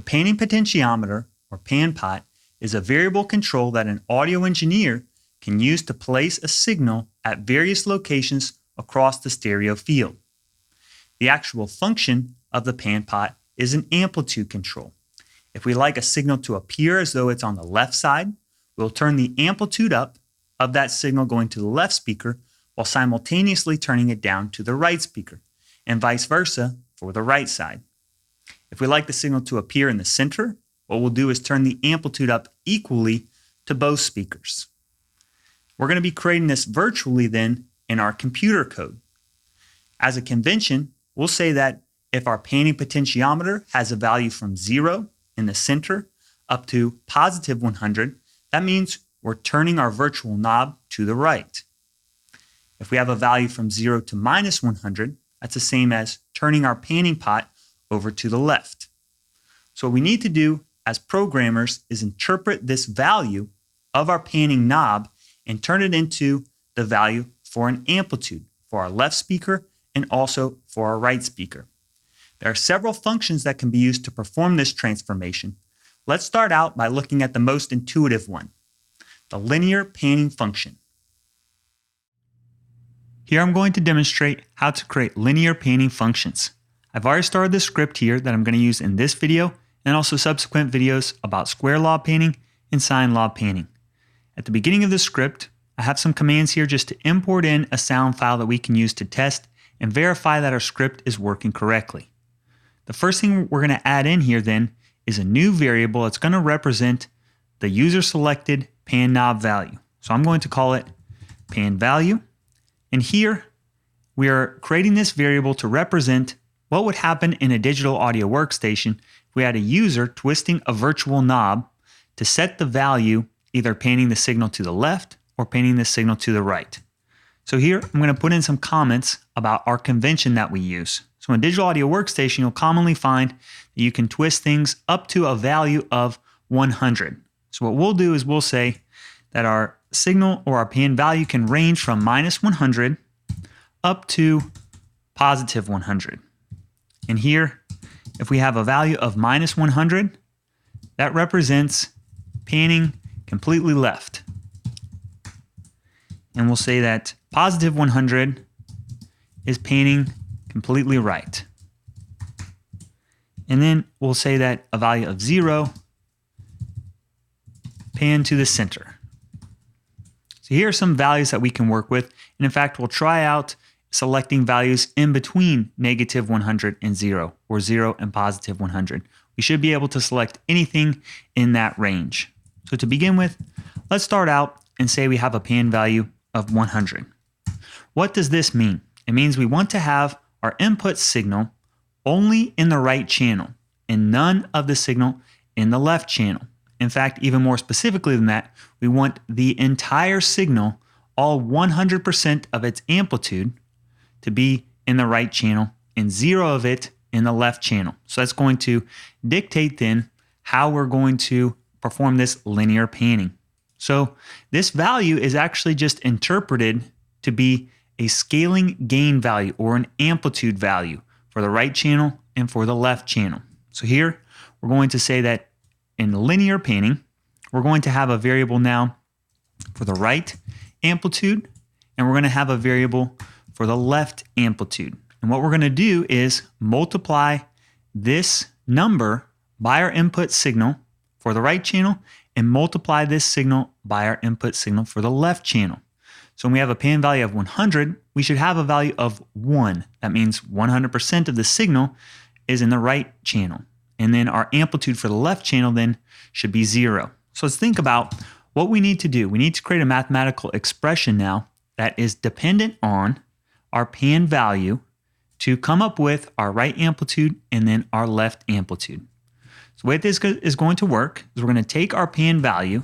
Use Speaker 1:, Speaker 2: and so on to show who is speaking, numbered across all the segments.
Speaker 1: panning potentiometer, or pan pot, is a variable control that an audio engineer can use to place a signal at various locations across the stereo field. The actual function of the pan pot is an amplitude control. If we like a signal to appear as though it's on the left side, we'll turn the amplitude up of that signal going to the left speaker while simultaneously turning it down to the right speaker, and vice versa for the right side. If we like the signal to appear in the center, what we'll do is turn the amplitude up equally to both speakers. We're going to be creating this virtually then in our computer code. As a convention, we'll say that if our panning potentiometer has a value from 0 in the center up to positive 100, that means we're turning our virtual knob to the right. If we have a value from 0 to minus 100, that's the same as turning our panning pot over to the left. So what we need to do as programmers is interpret this value of our panning knob and turn it into the value for an amplitude for our left speaker and also for our right speaker. There are several functions that can be used to perform this transformation. Let's start out by looking at the most intuitive one, the linear panning function. Here I'm going to demonstrate how to create linear panning functions. I've already started the script here that I'm going to use in this video and also subsequent videos about square law panning and sine law panning. At the beginning of the script, I have some commands here just to import in a sound file that we can use to test and verify that our script is working correctly. The first thing we're going to add in here then is a new variable that's going to represent the user selected pan knob value. So I'm going to call it pan value. And here we are creating this variable to represent what would happen in a digital audio workstation if we had a user twisting a virtual knob to set the value, either panning the signal to the left or panning the signal to the right. So here I'm going to put in some comments about our convention that we use. So in a digital audio workstation, you'll commonly find that you can twist things up to a value of 100. So what we'll do is we'll say that our signal or our pan value can range from minus 100 up to positive 100. And here, if we have a value of minus 100, that represents panning completely left. And we'll say that positive 100 is panning completely right. And then we'll say that a value of 0 pan to the center. So here are some values that we can work with. And in fact, we'll try out selecting values in between negative 100 and 0, or 0 and positive 100. We should be able to select anything in that range. So to begin with, let's start out and say we have a pan value of 100. What does this mean? It means we want to have our input signal only in the right channel and none of the signal in the left channel. In fact, even more specifically than that, we want the entire signal, all 100% of its amplitude, to be in the right channel and 0 of it in the left channel. So that's going to dictate then how we're going to perform this linear panning. So this value is actually just interpreted to be a scaling gain value or an amplitude value for the right channel and for the left channel. So here we're going to say that in linear panning, we're going to have a variable now for the right amplitude, and we're going to have a variable for the left amplitude. And what we're going to do is multiply this number by our input signal for the right channel and multiply this signal by our input signal for the left channel. So when we have a pan value of 100, we should have a value of 1. That means 100% of the signal is in the right channel. And then our amplitude for the left channel then should be 0. So let's think about what we need to do. We need to create a mathematical expression now that is dependent on our pan value to come up with our right amplitude and then our left amplitude. So the way this is going to work is we're going to take our pan value.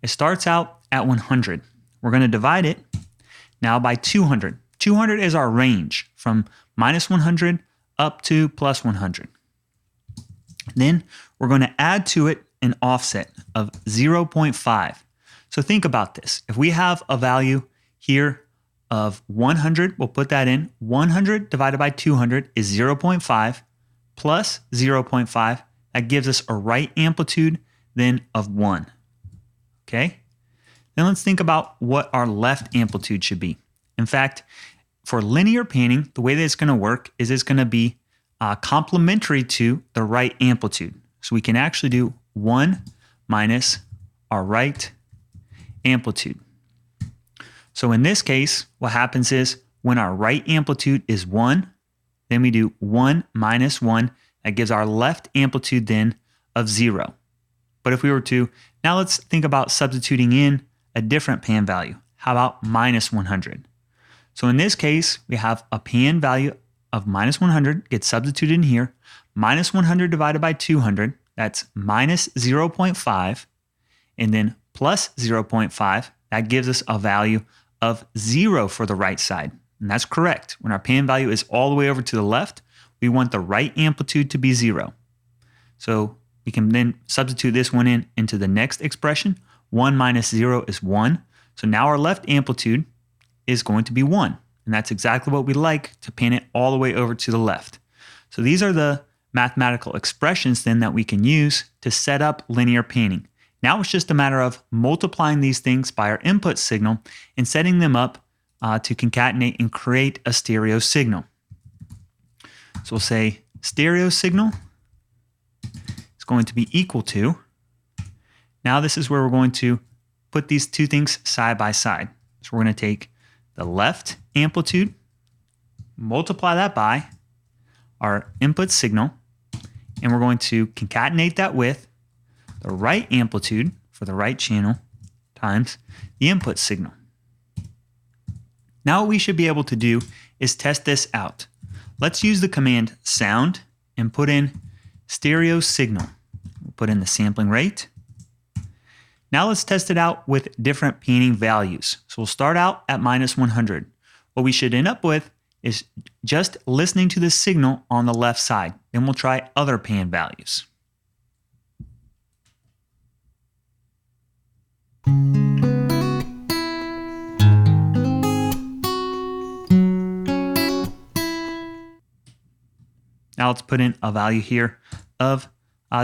Speaker 1: It starts out at 100. We're going to divide it now by 200. 200 is our range from minus 100 up to plus 100. Then we're going to add to it an offset of 0.5. So think about this. If we have a value here of 100, we'll put that in. 100 divided by 200 is 0.5 plus 0.5 that gives us a right amplitude then of 1. Okay? Then let's think about what our left amplitude should be. In fact, for linear panning, the way that it's going to work is it's going to be complementary to the right amplitude. So we can actually do 1 minus our right amplitude. So in this case, what happens is when our right amplitude is 1, then we do 1 minus 1. That gives our left amplitude then of 0. But if we were to, now let's think about substituting in a different pan value. How about minus 100? So in this case, we have a pan value of minus 100 gets substituted in here. Minus 100 divided by 200, that's minus 0.5. And then plus 0.5, that gives us a value of 0 for the right side. And that's correct. When our pan value is all the way over to the left, we want the right amplitude to be 0. So we can then substitute this one into the next expression. 1 minus 0 is 1. So now our left amplitude is going to be 1. And that's exactly what we like to pan it all the way over to the left. So these are the mathematical expressions then that we can use to set up linear panning. Now it's just a matter of multiplying these things by our input signal and setting them up to concatenate and create a stereo signal. So we'll say stereo signal is going to be equal to, now this is where we're going to put these two things side by side. So we're going to take the left amplitude, multiply that by our input signal, and we're going to concatenate that with the right amplitude for the right channel times the input signal. Now what we should be able to do is test this out. Let's use the command sound and put in stereo signal. We'll put in the sampling rate. Now let's test it out with different panning values. So we'll start out at minus 100. What we should end up with is just listening to the signal on the left side. Then we'll try other pan values. Now let's put in a value here of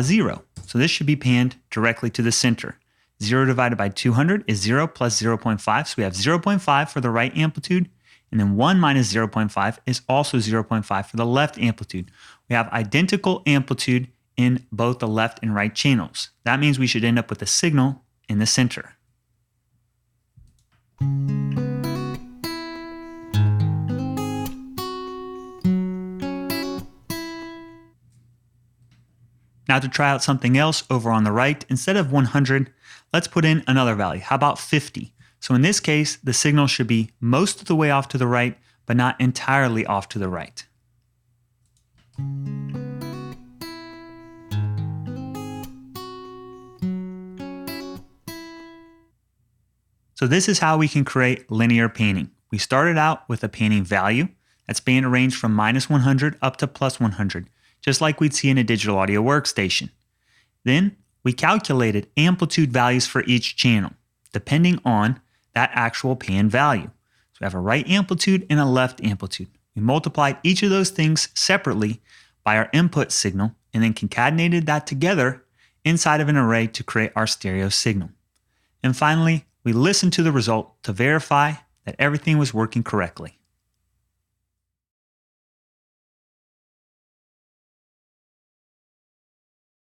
Speaker 1: 0. So this should be panned directly to the center. 0 divided by 200 is 0 plus 0.5. So we have 0.5 for the right amplitude. And then 1 minus 0.5 is also 0.5 for the left amplitude. We have identical amplitude in both the left and right channels. That means we should end up with a signal in the center. Now to try out something else over on the right, instead of 100, let's put in another value. How about 50? So in this case, the signal should be most of the way off to the right, but not entirely off to the right. So this is how we can create linear panning. We started out with a panning value that spanned a range from minus 100 up to plus 100, just like we'd see in a digital audio workstation. Then we calculated amplitude values for each channel, depending on that actual pan value. So we have a right amplitude and a left amplitude. We multiplied each of those things separately by our input signal and then concatenated that together inside of an array to create our stereo signal. And finally, we listened to the result to verify that everything was working correctly.